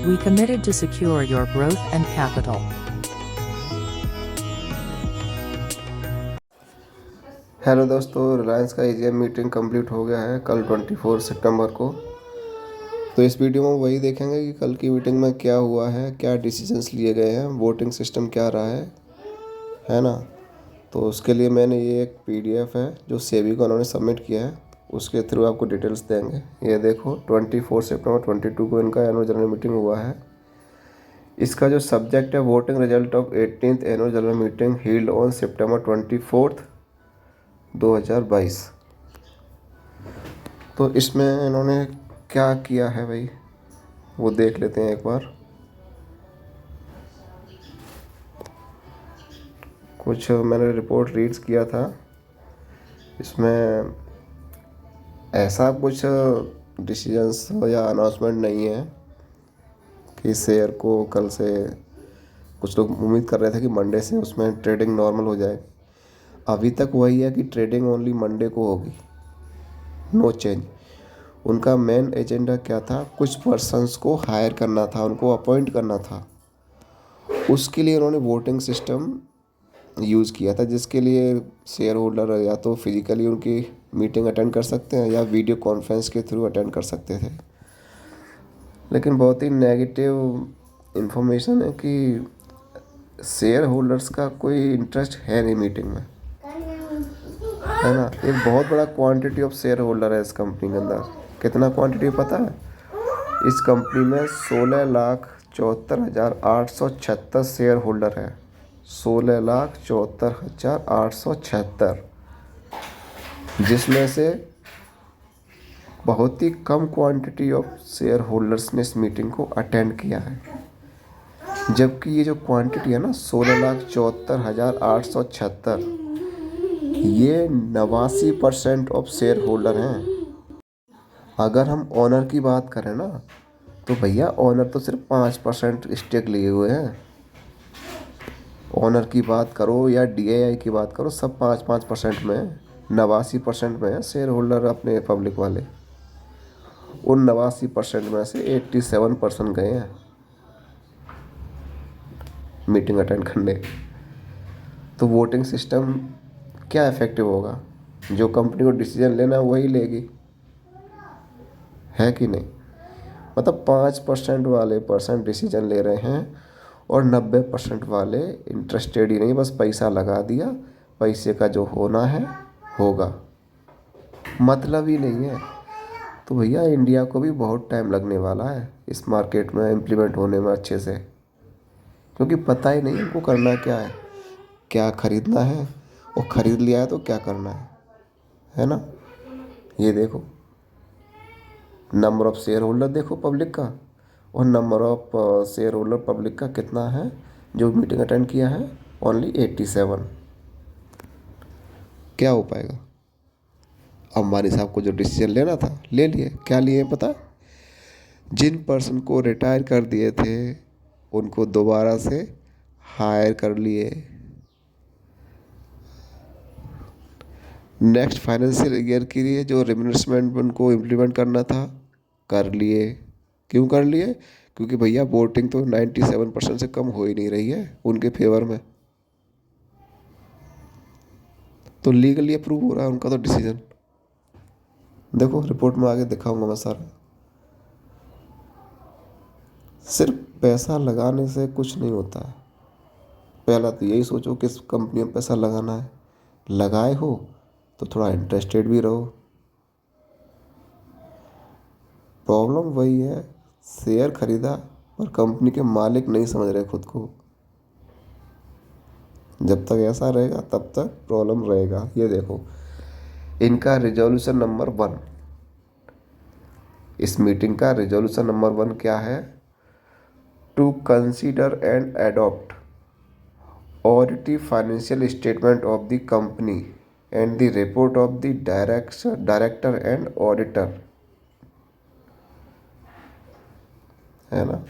We committed to secure your growth and capital. Hello दोस्तों, रिलायंस का AGM meeting complete हो गया है कल 24 सितंबर को। तो इस वीडियो में वही देखेंगे कि कल की मीटिंग में क्या हुआ है, क्या डिसीजंस लिए गए हैं, वोटिंग सिस्टम क्या रहा है ना। तो उसके लिए मैंने ये एक पीडीएफ है जो सेबी को उन्होंने सबमिट किया है, उसके थ्रू आपको डिटेल्स देंगे। ये देखो 24 सितंबर 22 को इनका एनुअल जनरल मीटिंग हुआ है। इसका जो सब्जेक्ट है, voting result of 18th annual general meeting held on September 24, 2022। तो इसमें इन्होंने क्या किया है भाई, वो देख लेते हैं एक बार। कुछ मैंने रिपोर्ट रीड्स किया था, इसमें ऐसा कुछ डिसीजंस या अनाउंसमेंट नहीं है कि शेयर को कल से, कुछ लोग उम्मीद कर रहे थे कि मंडे से उसमें ट्रेडिंग नॉर्मल हो जाए। अभी तक वही है कि ट्रेडिंग ओनली मंडे को होगी, नो चेंज। उनका मेन एजेंडा क्या था, कुछ पर्सन्स को हायर करना था, उनको अपॉइंट करना था। उसके लिए उन्होंने वोटिंग सिस्टम यूज़ किया था, जिसके लिए शेयर होल्डर या तो फिजिकली उनकी मीटिंग अटेंड कर सकते हैं या वीडियो कॉन्फ्रेंस के थ्रू अटेंड कर सकते थे। लेकिन बहुत ही नेगेटिव इन्फॉर्मेशन है कि शेयर होल्डर्स का कोई इंटरेस्ट है नहीं मीटिंग में, है ना। एक बहुत बड़ा क्वांटिटी ऑफ शेयर होल्डर है इस कंपनी के अंदर। कितना क्वांटिटी पता है? इस कंपनी में 16,74,876 शेयर होल्डर है। 16,74,876, जिसमें से बहुत ही कम क्वांटिटी ऑफ शेयर होल्डर्स ने इस मीटिंग को अटेंड किया है। जबकि ये जो क्वांटिटी है ना, 16,74,876, ये 89% ऑफ शेयर होल्डर हैं। अगर हम ऑनर की बात करें ना, तो भैया ऑनर तो सिर्फ 5% स्टेक लिए हुए हैं। ऑनर की बात करो या डीआईआई की बात करो, सब 5-5% में है। 89% में है शेयर होल्डर अपने पब्लिक वाले। उन 89% में से 87% गए हैं मीटिंग अटेंड करने। तो वोटिंग सिस्टम क्या इफेक्टिव होगा? जो कंपनी को डिसीजन लेना है वही लेगी, है कि नहीं। मतलब 5% वाले पर्सन डिसीजन ले रहे हैं और 90% वाले इंटरेस्टेड ही नहीं, बस पैसा लगा दिया, पैसे का जो होना है होगा, मतलब ही नहीं है। तो भैया इंडिया को भी बहुत टाइम लगने वाला है इस मार्केट में इम्प्लीमेंट होने में अच्छे से, क्योंकि पता ही नहीं उनको करना क्या है, क्या खरीदना है, और ख़रीद लिया है तो क्या करना है ना। ये देखो नंबर ऑफ़ शेयर होल्डर, देखो पब्लिक का, और number of share holder public का कितना है जो मीटिंग अटेंड किया है, ओनली 87। क्या हो पाएगा? अंबानी साहब को जो डिसीजन लेना था ले लिए। क्या लिए पता है? जिन पर्सन को रिटायर कर दिए थे उनको दोबारा से हायर कर लिए। नेक्स्ट फाइनेंशियल ईयर के लिए जो रिमिनिसमेंट उनको इम्प्लीमेंट करना था कर लिए। क्यों कर लिए? क्योंकि भैया वोटिंग तो 97% से कम हो ही नहीं रही है उनके फेवर में। तो लीगली अप्रूव हो रहा है उनका तो डिसीजन। देखो रिपोर्ट में आगे दिखाऊंगा मैं सारा। सिर्फ पैसा लगाने से कुछ नहीं होता है। पहला तो यही सोचो किस कंपनी में पैसा लगाना है, लगाए हो तो थोड़ा इंटरेस्टेड भी रहो। प्रॉब्लम वही है, शेयर खरीदा पर कंपनी के मालिक नहीं समझ रहे खुद को। जब तक ऐसा रहेगा तब तक प्रॉब्लम रहेगा। ये देखो इनका रिजोल्यूशन नंबर 1, इस मीटिंग का रिजोल्यूशन नंबर 1 क्या है? To consider and adopt audited financial statement of the company and the report of the director and auditor, है ना।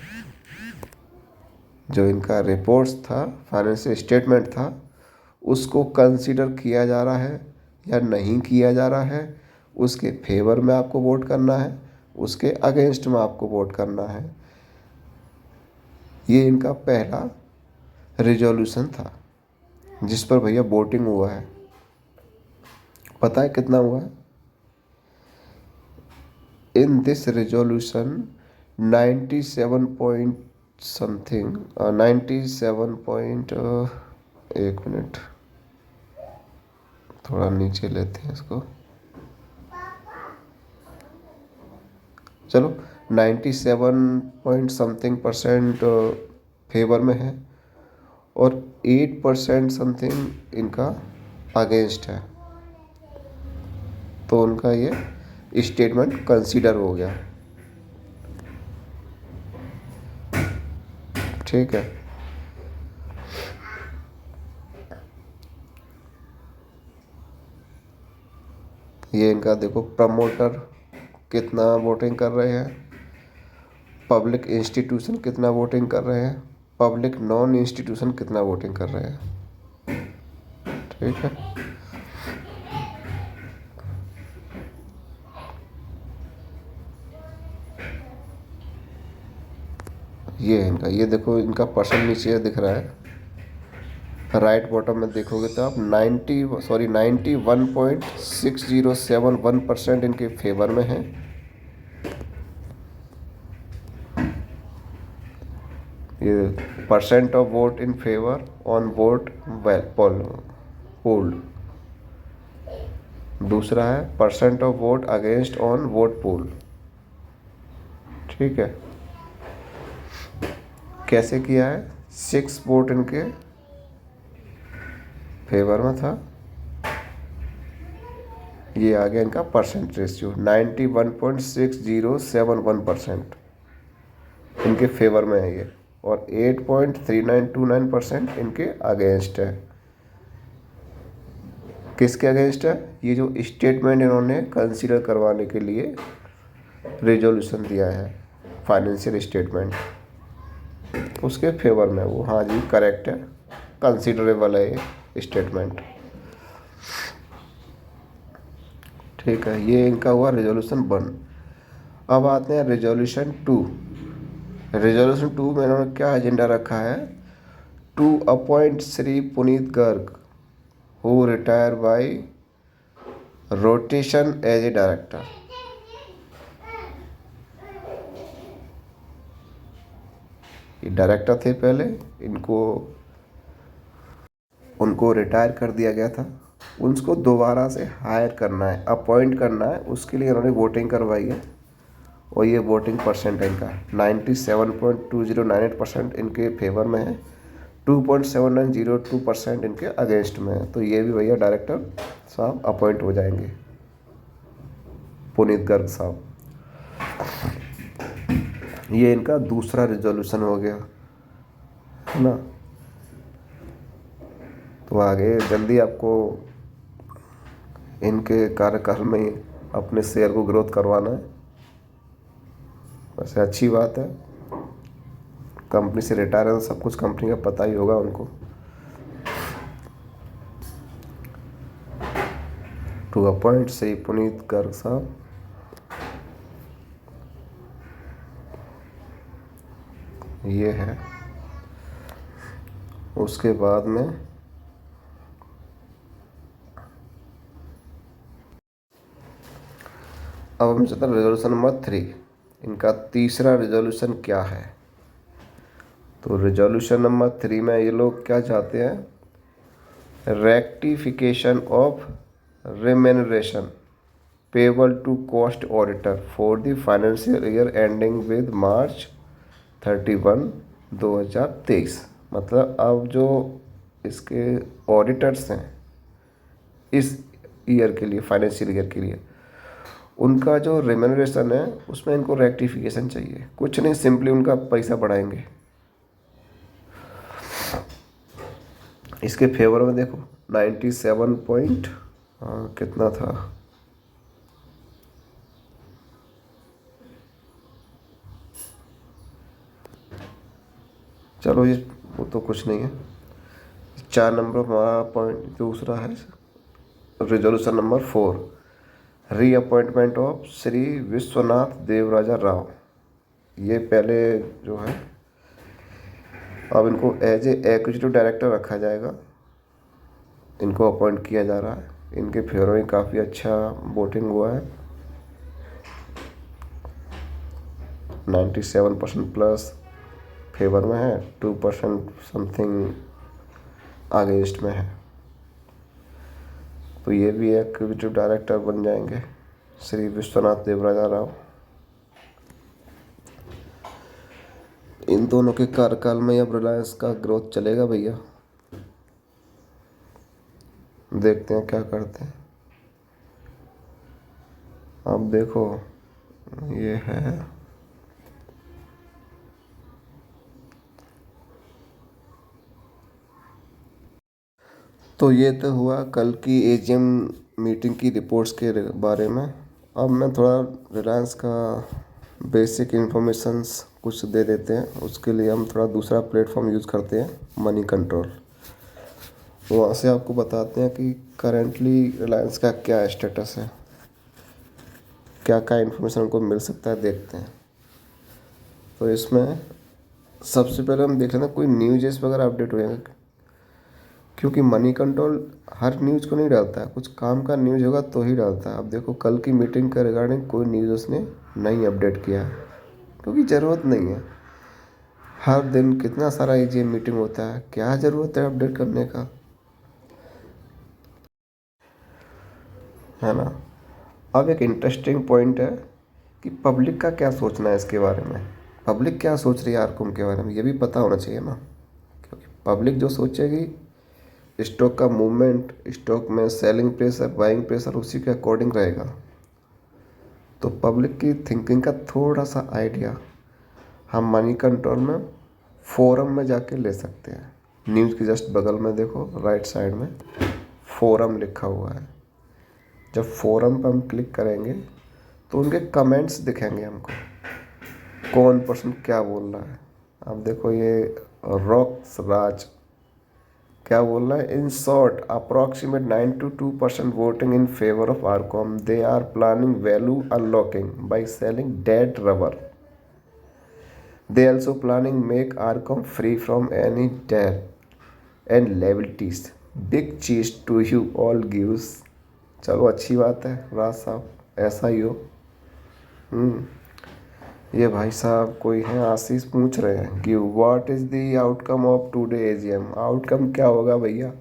जो इनका रिपोर्ट्स था, फाइनेंशियल स्टेटमेंट था, उसको कंसीडर किया जा रहा है या नहीं किया जा रहा है, उसके फेवर में आपको वोट करना है, उसके अगेंस्ट में आपको वोट करना है। ये इनका पहला रिजोल्यूशन था जिस पर भैया वोटिंग हुआ है। पता है कितना हुआ है? In this resolution 97 point something 97 point, एक मिनट थोड़ा नीचे लेते हैं इसको, चलो 97 पॉइंट समथिंग परसेंट फेवर में है और 8% समथिंग इनका अगेंस्ट है। तो उनका ये स्टेटमेंट कंसीडर हो गया। ठीक है, ये इनका देखो, प्रमोटर कितना वोटिंग कर रहे हैं, पब्लिक इंस्टीट्यूशन कितना वोटिंग कर रहे हैं, पब्लिक नॉन इंस्टीट्यूशन कितना वोटिंग कर रहे हैं। ठीक है, ये इनका, ये देखो इनका परसेंट नीचे दिख रहा है, राइट बॉटम में देखोगे तो आप 91.6071% इनके फेवर में है। ये percent of vote in favour on vote polled. दूसरा है percent of vote against on vote poll. ठीक है, कैसे किया है? 6 वोट इनके फेवर में था, ये आ गया इनका परसेंट रेशियो 91.6071% इनके फेवर में है ये, और 8.3929% इनके अगेंस्ट है। किसके अगेंस्ट है? ये जो स्टेटमेंट इन्होंने कंसीडर करवाने के लिए रिजोल्यूशन दिया है, फाइनेंशियल स्टेटमेंट, उसके फेवर में वो, हाँ जी करेक्ट है, कंसीडरेबल है ये स्टेटमेंट। ठीक है, ये इनका हुआ रिजोल्यूशन 1। अब आते हैं रिजोल्यूशन 2। रिजोल्यूशन 2 में इन्होंने क्या एजेंडा रखा है? To appoint Shri Puneet Garg who retire by rotation as a director. ये डायरेक्टर थे पहले, उनको रिटायर कर दिया गया था, उनको दोबारा से हायर करना है, अपॉइंट करना है, उसके लिए उन्होंने वोटिंग करवाई है। और ये वोटिंग परसेंट है इनका 97.2098% इनके फेवर में है, 2.7902% इनके अगेंस्ट में है। तो ये भी भैया डायरेक्टर साहब अपॉइंट हो जाएंगे, पुनीत गर्ग साहब। ये इनका दूसरा रिजोल्यूशन हो गया है ना। तो आगे जल्दी आपको इनके कार्यकाल में ही अपने शेयर को ग्रोथ करवाना है। वैसे अच्छी बात है, कंपनी से रिटायर है तो सब कुछ कंपनी का पता ही होगा उनको। टू अपॉइंट श्री पुनीत गर्ग साहब, ये है। उसके बाद में अब हम चलते हैं रेजोल्यूशन नंबर 3। इनका तीसरा रिजोल्यूशन क्या है? तो रिजोल्यूशन नंबर 3 में ये लोग क्या चाहते हैं? Rectification of remuneration payable to cost auditor for the financial year ending with March 31, 2023। मतलब अब जो इसके ऑडिटर्स हैं इस ईयर के लिए, फाइनेंशियल ईयर के लिए, उनका जो रेम्यूनरेशन है उसमें इनको रेक्टिफिकेशन चाहिए। कुछ नहीं, सिंपली उनका पैसा बढ़ाएंगे। इसके फेवर में देखो 97 पॉइंट कितना था, चलो ये वो तो कुछ नहीं है। 4 नंबर हमारा पॉइंट दूसरा है resolution number 4, reappointment of Shri Vishwanath Devaraja Rao. ये पहले जो है अब इनको एज ए एग्जीक्यूटिव डायरेक्टर रखा जाएगा, इनको अपॉइंट किया जा रहा है। इनके फेवर में काफ़ी अच्छा वोटिंग हुआ है, 97% प्लस फेवर में है, 2% समथिंग अगेंस्ट में है। तो ये भी एग्जीक्यूटिव डायरेक्टर बन जाएंगे श्री विश्वनाथ देवराजा राव। इन दोनों के कार्यकाल में अब रिलायंस का ग्रोथ चलेगा भैया, देखते हैं क्या करते हैं। अब देखो ये है, तो ये तो हुआ कल की एजीएम मीटिंग की रिपोर्ट्स के बारे में। अब मैं थोड़ा रिलायंस का बेसिक इन्फॉर्मेशंस कुछ दे देते हैं। उसके लिए हम थोड़ा दूसरा प्लेटफॉर्म यूज़ करते हैं, मनी कंट्रोल। वहाँ से आपको बताते हैं कि करेंटली रिलायंस का क्या स्टेटस है, क्या क्या इन्फॉर्मेशन हमको मिल सकता है, देखते हैं। तो इसमें सबसे पहले हम देख लेते हैं कोई न्यूज़ वगैरह अपडेट हुए हैं, क्योंकि मनी कंट्रोल हर न्यूज़ को नहीं डालता है, कुछ काम का न्यूज़ होगा तो ही डालता है। अब देखो कल की मीटिंग के रिगार्डिंग कोई न्यूज़ उसने नहीं अपडेट किया है, क्योंकि ज़रूरत नहीं है। हर दिन कितना सारा एजीएम मीटिंग होता है, क्या ज़रूरत है अपडेट करने का, है ना। अब एक इंटरेस्टिंग पॉइंट है कि पब्लिक का क्या सोचना है इसके बारे में। पब्लिक क्या सोच रही है आरकॉम के बारे में, ये भी पता होना चाहिए ना, क्योंकि पब्लिक जो सोचेगी स्टॉक का मूवमेंट, स्टॉक में सेलिंग प्रेशर, बाइंग प्रेशर उसी के अकॉर्डिंग रहेगा। तो पब्लिक की थिंकिंग का थोड़ा सा आइडिया हम मनी कंट्रोल में फोरम में जाके ले सकते हैं। न्यूज़ के जस्ट बगल में देखो राइट साइड में फोरम लिखा हुआ है। जब फोरम पर हम क्लिक करेंगे तो उनके कमेंट्स दिखेंगे हमको, कौन पर्सन क्या बोल रहा है। अब देखो ये रॉक्स राज क्या बोल रहा है, in short approximate 92% voting in favour of RCom, they are planning value unlocking by selling dead rubber, they also planning make RCom free from any debt and liabilities, big cheese to you all gives. चलो अच्छी बात है राज साहब, ऐसा ही हो। ये भाई साहब कोई हैं आशीष पूछ रहे हैं कि what is the outcome of today AGM. Outcome क्या होगा भैया,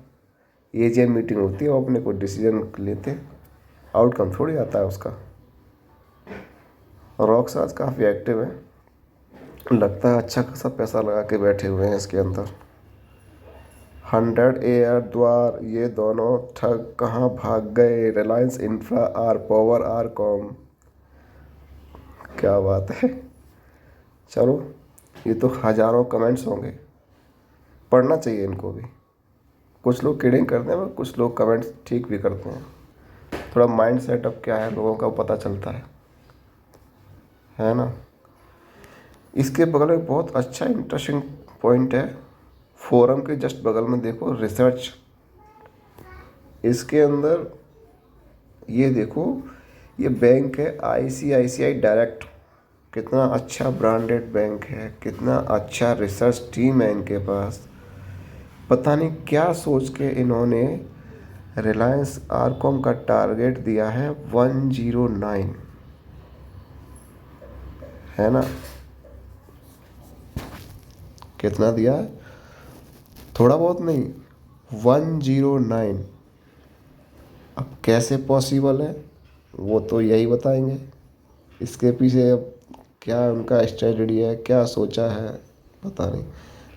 एजीएम मीटिंग होती है, वो अपने को डिसीजन लेते, आउटकम थोड़ी आता है उसका। रॉक्स आज काफ़ी एक्टिव है, लगता है अच्छा खासा पैसा लगा के बैठे हुए हैं इसके अंदर। 100 एयर द्वार ये दोनों ठग कहाँ भाग गए, रिलायंस इंफ्रा आर पावर आर कॉम, क्या बात है। चलो ये तो हज़ारों कमेंट्स होंगे, पढ़ना चाहिए इनको भी। कुछ लोग किडिंग करते हैं, कुछ लोग कमेंट्स ठीक भी करते हैं। थोड़ा माइंड सेटअप क्या है लोगों का पता चलता है ना। इसके बगल में बहुत अच्छा इंटरेस्टिंग पॉइंट है, फोरम के जस्ट बगल में देखो रिसर्च, इसके अंदर ये देखो ये बैंक है आईसीआईसीआई डायरेक्ट, कितना अच्छा ब्रांडेड बैंक है, कितना अच्छा रिसर्च टीम है इनके पास। पता नहीं क्या सोच के इन्होंने रिलायंस आरकॉम का टारगेट दिया है 109, है ना। कितना दिया है, थोड़ा बहुत नहीं, 109। अब कैसे पॉसिबल है वो तो यही बताएंगे, इसके पीछे अब क्या उनका स्ट्रेटजी है, क्या सोचा है पता नहीं।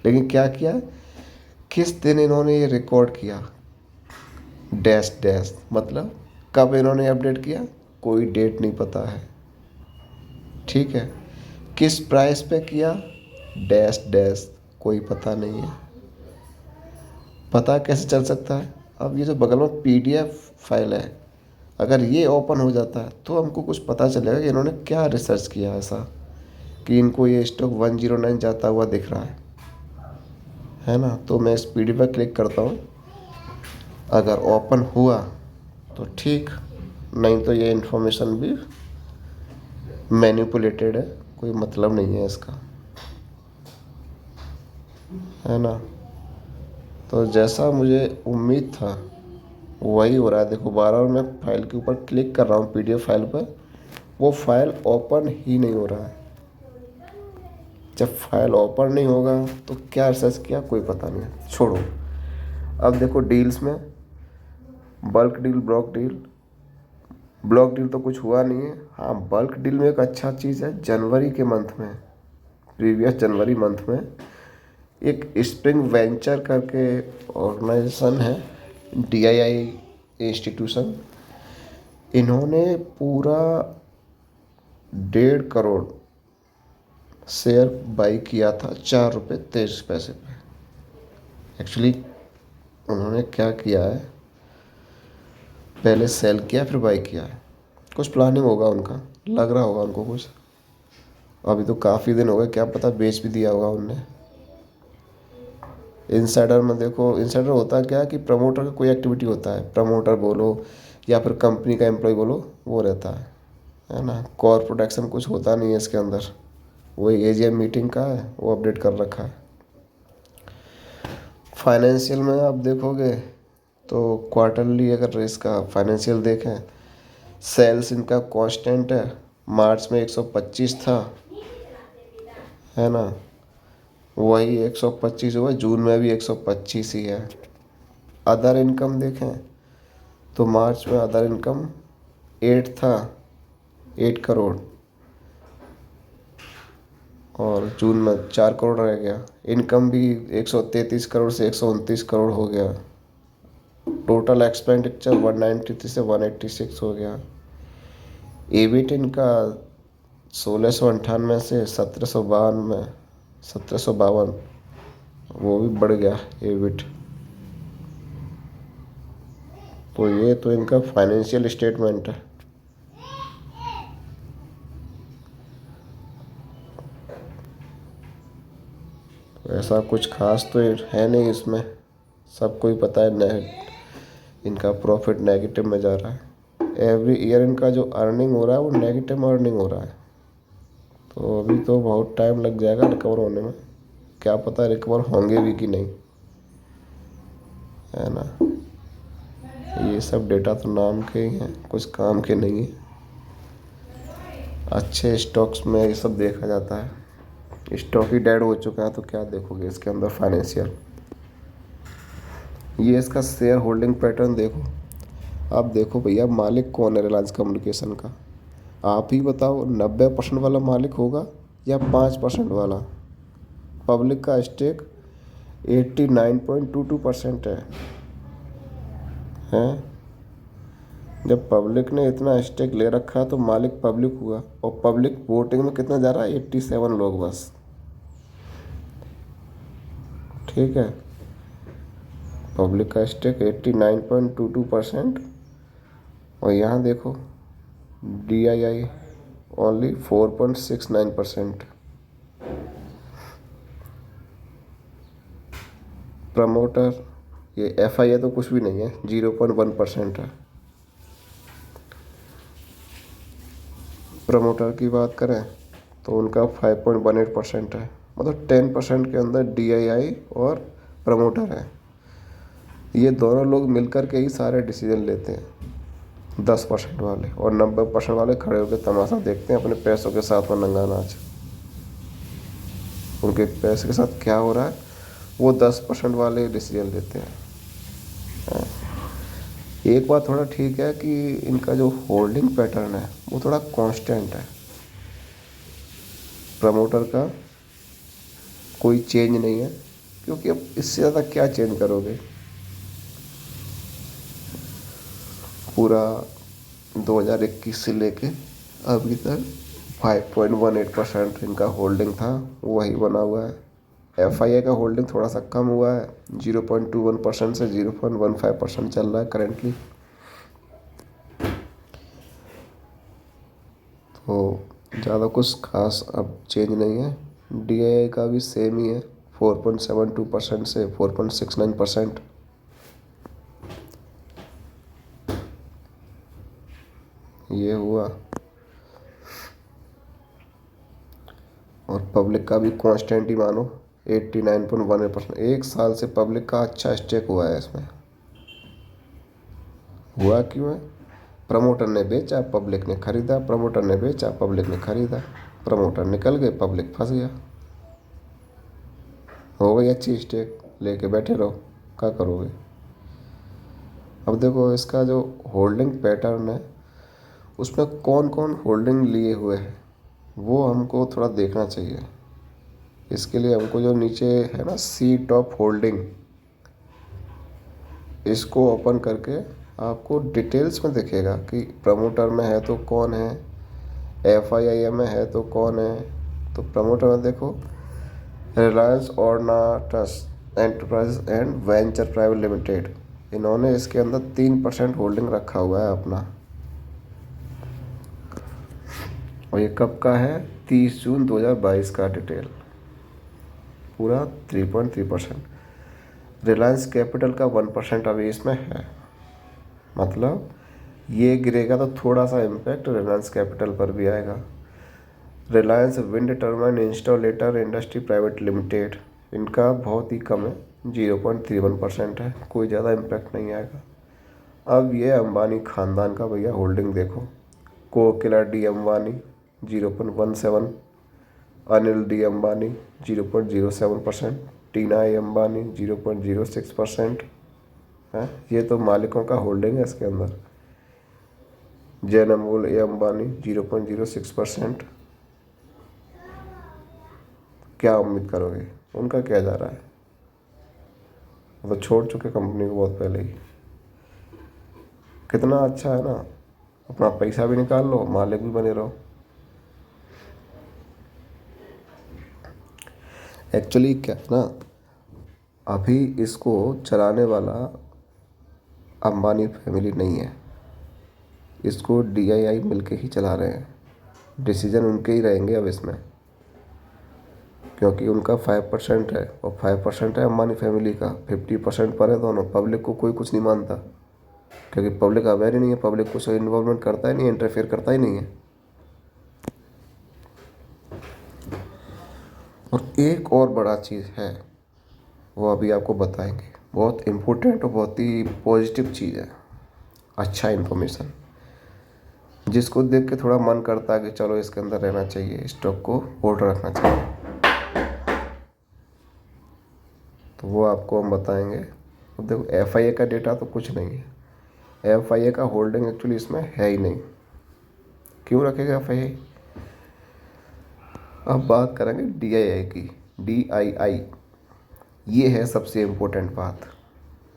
लेकिन क्या किया, किस दिन इन्होंने ये रिकॉर्ड किया, डैश डैश, मतलब कब इन्होंने अपडेट किया कोई डेट नहीं पता है, ठीक है। किस प्राइस पे किया, डैश डैश, कोई पता नहीं है। पता कैसे चल सकता है, अब ये जो बगल में पीडीएफ फाइल है, अगर ये ओपन हो जाता है तो हमको कुछ पता चलेगा कि इन्होंने क्या रिसर्च किया ऐसा कि इनको ये स्टॉक 109 जाता हुआ दिख रहा है ना। तो मैं इस पीडीएफ पर क्लिक करता हूँ, अगर ओपन हुआ तो ठीक, नहीं तो ये इन्फॉर्मेशन भी मैनिपुलेटेड है, कोई मतलब नहीं है इसका। है ना। तो जैसा मुझे उम्मीद था वही हो रहा है। देखो बार बार मैं फाइल के ऊपर क्लिक कर रहा हूँ पीडीएफ फाइल पर, वो फाइल ओपन ही नहीं हो रहा है। जब फाइल ओपन नहीं होगा तो क्या रिसर्च किया कोई पता नहीं है, छोड़ो। अब देखो डील्स में बल्क डील, ब्लॉक डील तो कुछ हुआ नहीं है। हाँ, बल्क डील में एक अच्छा चीज़ है, जनवरी के मंथ में, प्रीवियस जनवरी मंथ में एक स्प्रिंग वेंचर करके ऑर्गेनाइजेशन है, डीआईआई इंस्टीट्यूशन, इन्होंने पूरा 1.5 करोड़ शेयर बाई किया था 4 रुपये 23 पैसे पे। एक्चुअली उन्होंने क्या किया है, पहले सेल किया फिर बाई किया है। कुछ प्लानिंग होगा उनका, लग रहा होगा उनको कुछ। अभी तो काफ़ी दिन हो गए, क्या पता बेच भी दिया होगा उनने। इनसाइडर में देखो, इनसाइडर होता क्या है कि प्रमोटर का कोई एक्टिविटी होता है, प्रमोटर बोलो या फिर कंपनी का एम्प्लॉय बोलो, वो रहता है ना। कॉर प्रोटेक्शन कुछ होता नहीं है इसके अंदर, वही एजीएम मीटिंग का है, वो अपडेट कर रखा है। फाइनेंशियल में आप देखोगे तो क्वार्टरली अगर इसका फाइनेंशियल देखें, सेल्स इनका कांस्टेंट है, मार्च में 125 था, है ना, वही 125 हुआ, जून में भी 125 ही है। अदर इनकम देखें तो मार्च में अदर इनकम 8 था, 8 करोड़, और जून में 4 करोड़ रह गया। इनकम भी 133 करोड़ से 129 करोड़ हो गया। टोटल एक्सपेंडिचर 193 से 186 हो गया। एबिट इनका 1698 से 1752, वो भी बढ़ गया एबिट। तो ये तो इनका फाइनेंशियल स्टेटमेंट है। तो ऐसा कुछ खास तो है नहीं इसमें, सबको ही पता है इनका प्रॉफिट नेगेटिव में जा रहा है। एवरी ईयर इनका जो अर्निंग हो रहा है वो नेगेटिव अर्निंग हो रहा है। तो अभी तो बहुत टाइम लग जाएगा रिकवर होने में, क्या पता रिकवर होंगे भी कि नहीं, है ना। ये सब डेटा तो नाम के ही हैं, कुछ काम के नहीं है। अच्छे स्टॉक्स में ये सब देखा जाता है, स्टॉक ही डेड हो चुका है तो क्या देखोगे इसके अंदर फाइनेंशियल। ये इसका शेयर होल्डिंग पैटर्न देखो। आप देखो भैया, मालिक कौन है रिलायंस कम्युनिकेशन का, आप ही बताओ। 90% वाला मालिक होगा या 5% वाला। पब्लिक का स्टेक 89.22% है। जब पब्लिक ने इतना स्टेक ले रखा है तो मालिक पब्लिक हुआ, और पब्लिक वोटिंग में कितना जा रहा है, 87 लोग बस। ठीक है, पब्लिक का स्टेक 89.22%, और यहाँ देखो DII ओनली 4.69%। प्रमोटर ये FI तो कुछ भी नहीं है, 0.1% है। प्रमोटर की बात करें तो उनका 5.18% है, मतलब 10% के अंदर DII और प्रमोटर है। ये दोनों लोग मिलकर के ही सारे डिसीजन लेते हैं, 10% वाले, और 90% वाले खड़े होकर तमाशा देखते हैं अपने पैसों के साथ में नंगा नाच। उनके पैसे के साथ क्या हो रहा है वो 10% वाले डिसीजन लेते हैं। एक बात थोड़ा ठीक है कि इनका जो होल्डिंग पैटर्न है वो थोड़ा कांस्टेंट है। प्रमोटर का कोई चेंज नहीं है, क्योंकि अब इससे ज़्यादा क्या चेंज करोगे। पूरा 2021 से लेके अभी तक 5.18% इनका होल्डिंग था, वही बना हुआ है। FII का होल्डिंग थोड़ा सा कम हुआ है, 0.21% से 0.15% चल रहा है करेंटली। तो ज़्यादा कुछ खास अब चेंज नहीं है। DII का भी सेम ही है, 4.72% से 4.69%। ये हुआ। और पब्लिक का भी कांस्टेंट ही मानो, 89.18%। 1 साल से पब्लिक का अच्छा स्टेक हुआ है इसमें। हुआ क्यों है? प्रमोटर ने बेचा, पब्लिक ने खरीदा, प्रमोटर ने बेचा, पब्लिक ने खरीदा, प्रमोटर निकल गए, पब्लिक फंस गया। हो गई अच्छी स्टेक, लेके बैठे रहो, क्या करोगे? अब देखो इसका जो होल्डिंग पैटर्न है उसमें कौन कौन होल्डिंग लिए हुए है वो हमको थोड़ा देखना चाहिए। इसके लिए हमको जो नीचे है ना सीट ऑफ होल्डिंग, इसको ओपन करके आपको डिटेल्स में दिखेगा कि प्रमोटर में है तो कौन है, FII में है तो कौन है। तो प्रमोटर में देखो Reliance Ornatus enterprise and venture private limited, इन्होंने इसके अंदर 3% होल्डिंग रखा हुआ है अपना। और ये कब का है? 30 जून 2022 का डिटेल पूरा 3.3%। रिलायंस कैपिटल का 1% अभी इसमें है, मतलब ये गिरेगा तो थोड़ा सा इम्पैक्ट रिलायंस कैपिटल पर भी आएगा। Reliance wind turbine installator industry private limited, इनका बहुत ही कम है, 0.31% है, कोई ज़्यादा इम्पैक्ट नहीं आएगा। अब ये अंबानी ख़ानदान का भैया होल्डिंग देखो, कोकिला डी अंबानी 0.17, अनिल डी अंबानी 0.07%, टीना ए अंबानी 0.06% है। ये तो मालिकों का होल्डिंग है इसके अंदर। जैन अमोल ए अंबानी 0.06%। क्या उम्मीद करोगे? उनका क्या जा रहा है? वो तो छोड़ चुके कंपनी को बहुत पहले ही। कितना अच्छा है ना, अपना पैसा भी निकाल लो, मालिक भी बने रहो। एक्चुअली क्या है ना, अभी इसको चलाने वाला अंबानी फैमिली नहीं है, इसको DII मिलके ही चला रहे हैं, डिसीजन उनके ही रहेंगे अब इसमें, क्योंकि उनका 5% है और 5% है अंबानी फैमिली का, 50% पर है दोनों। पब्लिक को कोई कुछ नहीं मानता, क्योंकि पब्लिक अवेयर ही नहीं है, पब्लिक कुछ इन्वॉल्वमेंट करता ही नहीं है, इंटरफेयर करता ही नहीं है। और एक और बड़ा चीज़ है, वो अभी आपको बताएंगे, बहुत इम्पोर्टेंट और बहुत ही पॉजिटिव चीज़ है, अच्छा इन्फॉर्मेशन, जिसको देख के थोड़ा मन करता है कि चलो इसके अंदर रहना चाहिए, स्टॉक को होल्ड रखना चाहिए। तो वो आपको हम बताएंगे। अब देखो FII का डेटा तो कुछ नहीं है, FII का होल्डिंग एक्चुअली इसमें है ही नहीं। क्यों रखेगा FII? अब बात करेंगे DII की। DII ये है सबसे इम्पोर्टेंट बात,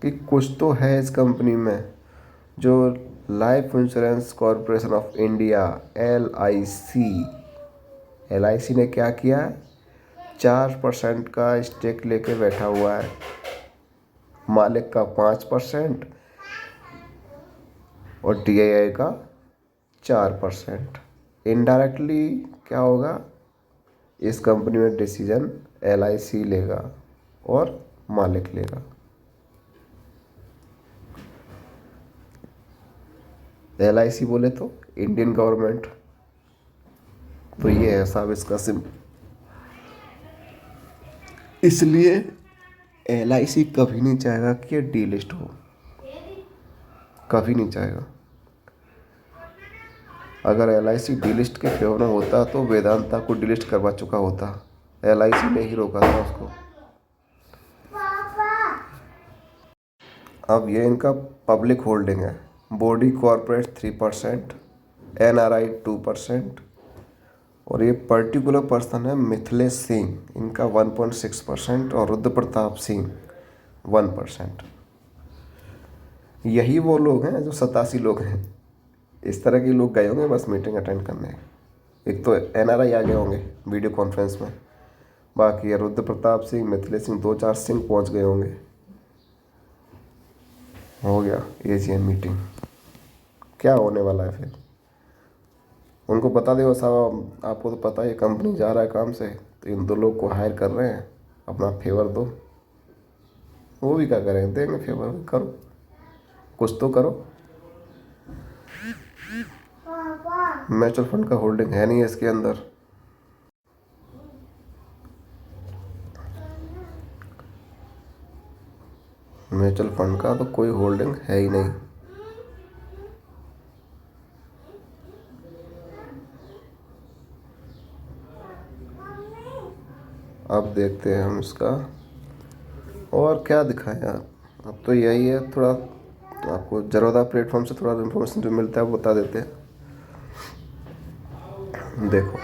कि कुछ तो है इस कंपनी में जो life insurance corporation of India LIC ने क्या किया है, 4% का स्टेक लेके बैठा हुआ है, मालिक का 5% और DII का 4%। इनडायरेक्टली क्या होगा, इस कंपनी में डिसीजन LIC लेगा और मालिक लेगा। LIC बोले तो इंडियन गवर्नमेंट। तो ये है साहब इसका सिम। इसलिए LIC कभी नहीं चाहेगा कि ये डीलिस्ट हो, कभी नहीं चाहेगा। अगर LIC डीलिस्ट के फेवर में होता तो वेदांता को डीलिस्ट करवा चुका होता, LIC ने ही रोका था उसको। अब ये इनका पब्लिक होल्डिंग है, बॉडी कॉर्पोरेट 3%, NRI 2%, और ये पर्टिकुलर पर्सन है मिथिलेश सिंह, इनका 1.6%, और रुद्र प्रताप सिंह 1%। यही वो लोग हैं जो 87 लोग हैं, इस तरह के लोग गए होंगे बस मीटिंग अटेंड करने। एक तो NRI आ गए होंगे वीडियो कॉन्फ्रेंस में, बाकी ये रुद्र प्रताप सिंह, मिथिलेश सिंह, 2-4 सिंह पहुंच गए होंगे। हो गया AGM मीटिंग। क्या होने वाला है फिर? उनको बता दो साहब, आपको तो पता है कंपनी जा रहा है काम से, तो इन 2 लोग को हायर कर रहे हैं, अपना फेवर दो। वो भी क्या करें, देंगे फेवर, करो कुछ तो करो। म्यूचुअल फंड का होल्डिंग है नहीं इसके अंदर। म्यूचुअल फंड का तो कोई होल्डिंग है ही नहीं। अब देखते हैं हम इसका और क्या दिखाएं यार। अब तो यही है, थोड़ा आपको ज़रोदा प्लेटफॉर्म से थोड़ा इन्फॉर्मेशन जो मिलता है वो बता देते हैं। देखो,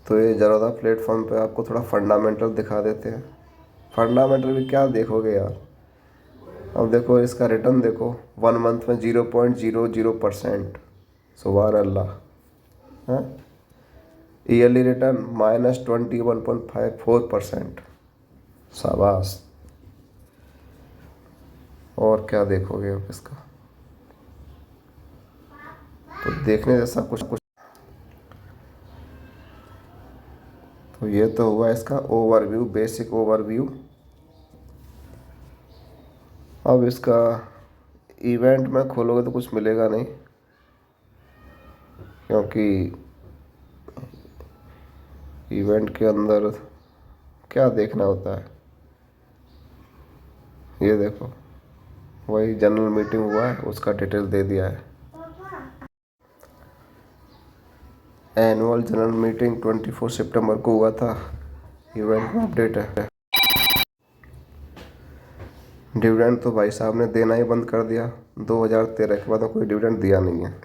तो ये ज़रोदा प्लेटफॉर्म पे आपको थोड़ा फंडामेंटल दिखा देते हैं। फंडामेंटल भी क्या देखोगे यार। अब देखो इसका रिटर्न देखो, 1 मंथ में 0.00%। सुभान अल्लाह। हाँ, ईयरली रिटर्न -21.54%। शाबाश। और क्या देखोगे अब इसका, तो देखने जैसा कुछ कुछ। तो ये तो हुआ इसका ओवरव्यू, बेसिक ओवरव्यू। अब इसका इवेंट में खोलोगे तो कुछ मिलेगा नहीं, क्योंकि इवेंट के अंदर क्या देखना होता है। ये देखो, वही जनरल मीटिंग हुआ है उसका डिटेल दे दिया है। एनुअल जनरल मीटिंग 24 सितंबर को हुआ था। इवेंट में अपडेट है। डिविडेंड तो भाई साहब ने देना ही बंद कर दिया, 2013 के बाद कोई डिविडेंड दिया नहीं है।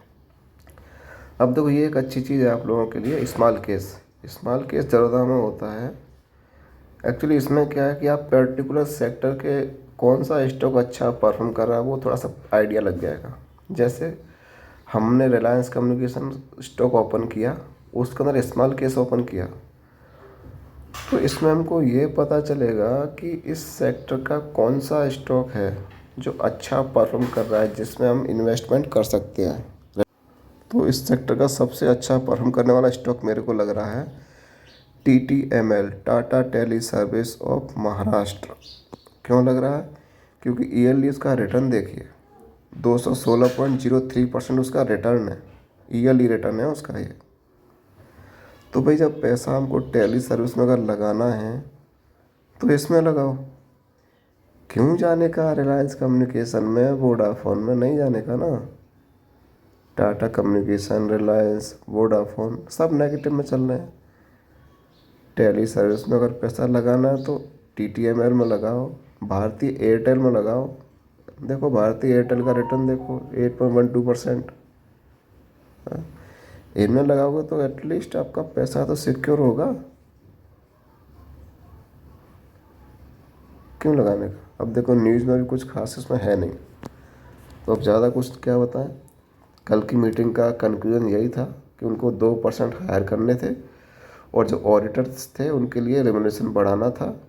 अब देखो, ये एक अच्छी चीज़ है आप लोगों के लिए, स्मॉल केस। स्मॉल केस ज़रूरत में होता है। एक्चुअली इसमें क्या है कि आप पर्टिकुलर सेक्टर के कौन सा स्टॉक अच्छा परफॉर्म कर रहा है वो थोड़ा सा आइडिया लग जाएगा। जैसे हमने रिलायंस कम्युनिकेशन स्टॉक ओपन किया, उसके अंदर स्मॉल केस ओपन किया, तो इसमें हमको ये पता चलेगा कि इस सेक्टर का कौन सा स्टॉक है जो अच्छा परफॉर्म कर रहा है, जिसमें हम इन्वेस्टमेंट कर सकते हैं। तो इस सेक्टर का सबसे अच्छा परफॉर्म करने वाला स्टॉक मेरे को लग रहा है TTML, Tata tele service of Maharashtra. क्यों लग रहा है? क्योंकि ईयरली उसका रिटर्न देखिए, 216.03% उसका रिटर्न है, ईयरली रिटर्न है उसका ये। तो भाई जब पैसा हमको टेली सर्विस में अगर लगाना है तो इसमें लगाओ। क्यों जाने का रिलायंस कम्युनिकेशन में, वोडाफोन में नहीं जाने का ना। टाटा कम्युनिकेशन, रिलायंस, वोडाफोन सब नेगेटिव में चल रहे हैं। टेली सर्विस में अगर पैसा लगाना है तो TTML में लगाओ, भारतीय एयरटेल में लगाओ। देखो भारतीय एयरटेल का रिटर्न देखो, 8.12%। इनमें लगाओगे तो एटलीस्ट आपका पैसा तो सिक्योर होगा। क्यों लगाने का। अब देखो न्यूज़ में भी कुछ खास इसमें है नहीं, तो अब ज़्यादा कुछ क्या बताएं। कल की मीटिंग का कंक्लूजन यही था कि उनको 2% हायर करने थे, और जो ऑडिटर्स थे उनके लिए रेमुनरेशन बढ़ाना था,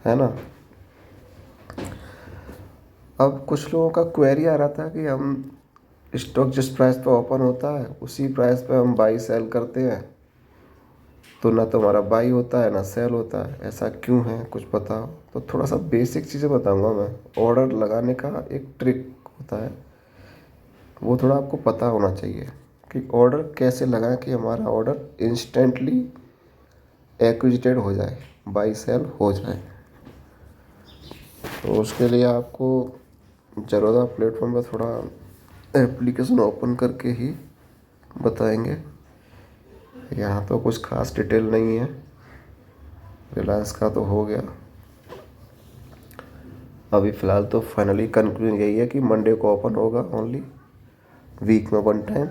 है ना। अब कुछ लोगों का क्वेरी आ रहा था कि हम स्टॉक जिस प्राइस पे ओपन होता है उसी प्राइस पे हम बाई सेल करते हैं, तो ना तो हमारा बाई होता है ना सेल होता है, ऐसा क्यों है कुछ बताओ। तो थोड़ा सा बेसिक चीज़ें बताऊंगा मैं। ऑर्डर लगाने का एक ट्रिक होता है, वो थोड़ा आपको पता होना चाहिए कि ऑर्डर कैसे लगाएं कि हमारा ऑर्डर इंस्टेंटली एक्विजिटेड हो जाए, बाई सेल हो जाए। तो उसके लिए आपको ज़रूरत प्लेटफॉर्म पर थोड़ा एप्लीकेशन ओपन करके ही बताएंगे। यहाँ तो कुछ खास डिटेल नहीं है। रिलायंस का तो हो गया। अभी फ़िलहाल तो फाइनली कंक्लूजन यही है कि मंडे को ओपन होगा, ओनली वीक में 1 टाइम।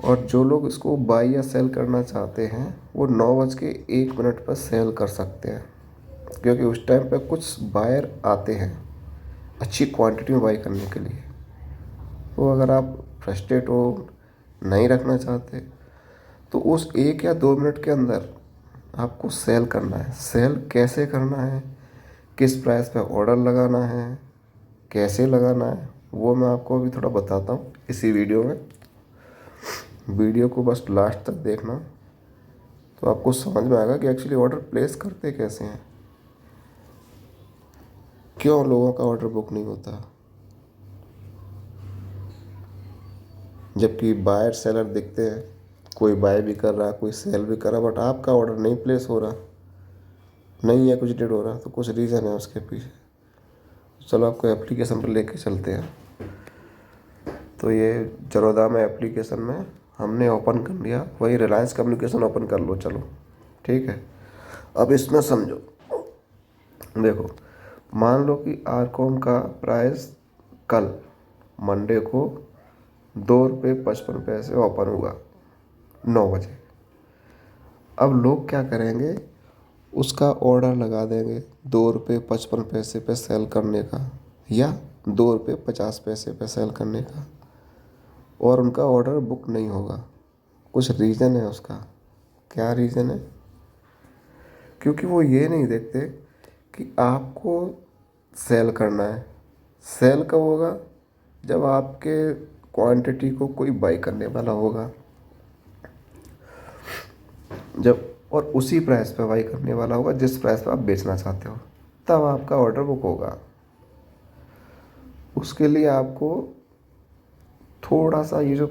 और जो लोग इसको बाई या सेल करना चाहते हैं वो 9:01 पर सेल कर सकते हैं, क्योंकि उस टाइम पे कुछ बायर आते हैं अच्छी क्वांटिटी में बाई करने के लिए। तो अगर आप फ्रस्ट्रेट हो, नहीं रखना चाहते, तो उस 1 या 2 मिनट के अंदर आपको सेल करना है। सेल कैसे करना है, किस प्राइस पे ऑर्डर लगाना है, कैसे लगाना है, वो मैं आपको अभी थोड़ा बताता हूँ इसी वीडियो में। वीडियो को बस लास्ट तक देखना, तो आपको समझ में आएगा कि एक्चुअली ऑर्डर प्लेस करते कैसे हैं, क्यों लोगों का ऑर्डर बुक नहीं होता। जबकि बायर सेलर दिखते हैं, कोई बाय भी कर रहा है, कोई सेल भी कर रहा है, बट आपका ऑर्डर नहीं प्लेस हो रहा। नहीं है, कुछ डेट हो रहा, तो कुछ रीज़न है उसके पीछे। चलो आपको एप्लीकेशन पर लेके चलते हैं। तो ये जरोदा में एप्लीकेशन में हमने ओपन कर लिया, वही रिलायंस कम्युनिकेशन ओपन कर लो। चलो ठीक है, अब इसमें समझो। देखो, मान लो कि आरकॉम का प्राइस कल मंडे को 2 रुपये 55 पैसे ओपन हुआ 9 बजे। अब लोग क्या करेंगे, उसका ऑर्डर लगा देंगे 2 रुपये 55 पैसे पे सेल करने का, या 2 रुपये 50 पैसे पे सेल करने का, और उनका ऑर्डर बुक नहीं होगा। कुछ रीज़न है उसका। क्या रीज़न है? क्योंकि वो ये नहीं देखते कि आपको सेल करना है। सेल कब होगा? जब आपके क्वांटिटी को कोई बाई करने वाला होगा, जब और उसी प्राइस पे बाई करने वाला होगा जिस प्राइस पे आप बेचना चाहते हो, तब आपका ऑर्डर बुक होगा। उसके लिए आपको थोड़ा सा ये जो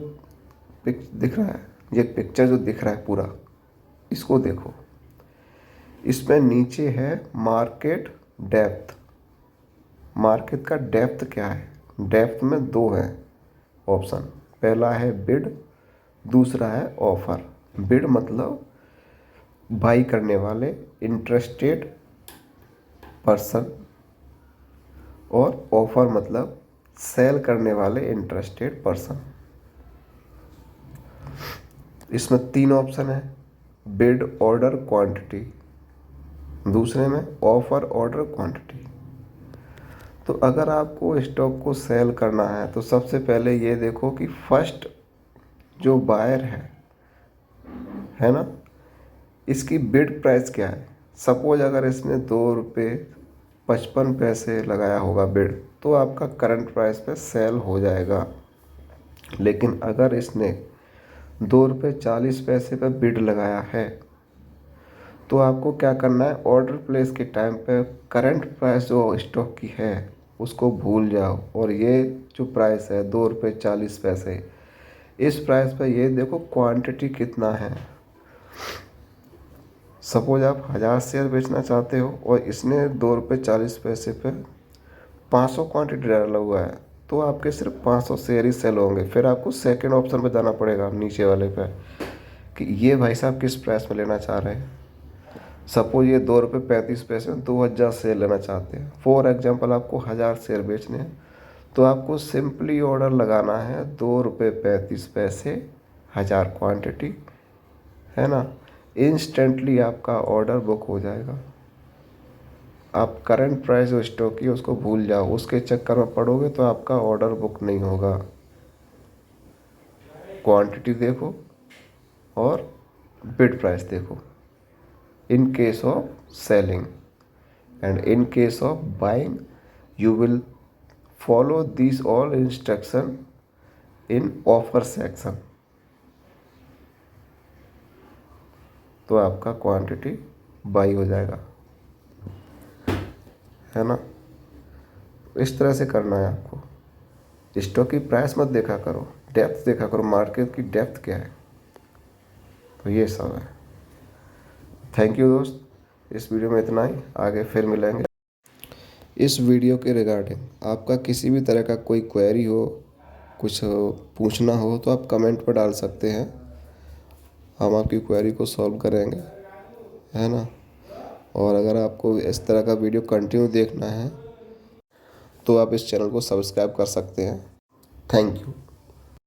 दिख रहा है, ये पिक्चर जो दिख रहा है पूरा, इसको देखो। इसमें नीचे है मार्केट डेप्थ। मार्केट का डेप्थ क्या है? डेप्थ में 2 है ऑप्शन। पहला है बिड, दूसरा है ऑफर। बिड मतलब बाई करने वाले, इंटरेस्टेड पर्सन, और ऑफर मतलब सेल करने वाले इंटरेस्टेड पर्सन। इसमें 3 ऑप्शन है, बिड, ऑर्डर, क्वांटिटी। दूसरे में ऑफर, ऑर्डर, क्वांटिटी। तो अगर आपको स्टॉक को सेल करना है तो सबसे पहले ये देखो कि फर्स्ट जो बायर है ना, इसकी बिड प्राइस क्या है। सपोज अगर इसने 2 रुपये 55 पैसे लगाया होगा बिड, तो आपका करंट प्राइस पे सेल हो जाएगा। लेकिन अगर इसने 2 रुपये 40 पैसे पे बिड लगाया है, तो आपको क्या करना है, ऑर्डर प्लेस के टाइम पे करंट प्राइस जो स्टॉक की है उसको भूल जाओ, और ये जो प्राइस है 2 रुपये 40 पैसे, इस प्राइस पे ये देखो क्वांटिटी कितना है। सपोज आप 1000 शेयर बेचना चाहते हो और इसने 2 रुपये 40 पैसे पे 500 क्वांटिटी डाला हुआ है, तो आपके सिर्फ 500 शेयर ही सेल होंगे। फिर आपको सेकंड ऑप्शन पे जाना पड़ेगा, नीचे वाले पे, कि ये भाई साहब किस प्राइस में लेना चाह रहे हैं। सपोज ये 2 रुपये 35 पैसे में 2000 शेयर लेना चाहते हैं। फॉर एग्जांपल आपको 1000 शेयर बेचने हैं, तो आपको सिंपली ऑर्डर लगाना है 2 रुपये 35 पैसे 1000 क्वांटिटी, है ना। इंस्टेंटली आपका ऑर्डर बुक हो जाएगा। आप करंट प्राइस जो स्टॉक की उसको भूल जाओ, उसके चक्कर में पड़ोगे तो आपका ऑर्डर बुक नहीं होगा। क्वांटिटी देखो और बिड प्राइस देखो in case of selling, and in case of buying you will follow these all instruction in offer section। तो आपका क्वांटिटी बाई हो जाएगा, है ना। इस तरह से करना है आपको। स्टॉक की प्राइस मत देखा करो, डेप्थ देखा करो, मार्केट की डेप्थ क्या है। तो ये सब है। थैंक यू दोस्त, इस वीडियो में इतना ही, आगे फिर मिलेंगे। इस वीडियो के रिगार्डिंग आपका किसी भी तरह का कोई क्वेरी हो, कुछ पूछना हो, तो आप कमेंट पर डाल सकते हैं। हम आपकी क्वेरी को सॉल्व करेंगे, है ना। और अगर आपको इस तरह का वीडियो कंटिन्यू देखना है तो आप इस चैनल को सब्सक्राइब कर सकते हैं। Thank you.